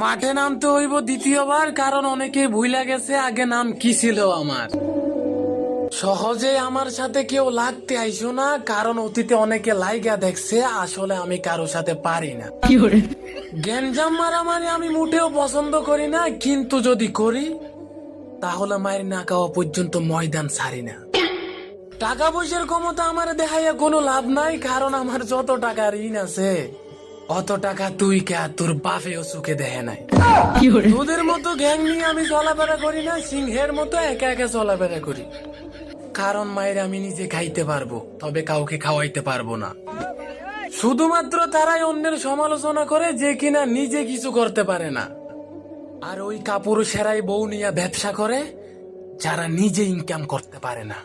মাঠে নামতে হইব দ্বিতীয়বার, কারণ অনেকে ভুইলা গেছে আগে নাম কি ছিল আমার। সহজে আমার সাথে কেউ লাগতে আইসো না, কারণ অতীতে অনেকে লাইগা দেখছে, আসলে আমি কারো সাথে পারি না। গ্যাঞ্জাম মারামারি আমি মোটেও পছন্দ করি না, কিন্তু যদি করি তাহলে মায়ের না খাওয়া পর্যন্ত ময়দান ছাড়ি না। টাকা পয়সার ক্ষমতা আমার দেখাইয়া কোনো লাভ নাই, কারণ আমার যত টাকা ঋণ আছে অত টাকা তুই কে আর তোর বাপেও চোখে দেখে নাই। তোদের মতো গ্যাং নিয়ে আমি চলাফেরা করি না, সিংহের মতো একা একা চলাফেরা করি। কারণ মায়ের আমি নিজে খাইতে পারবো, তবে কাউকে খাওয়াইতে পারবো না। শুধুমাত্র তারাই অন্যের সমালোচনা করে যে কিনা নিজে কিছু করতে পারে না। আর ওই কাপড় সেরাই বউ নিয়ে ব্যবসা করে যারা নিজে ইনকাম করতে পারে না।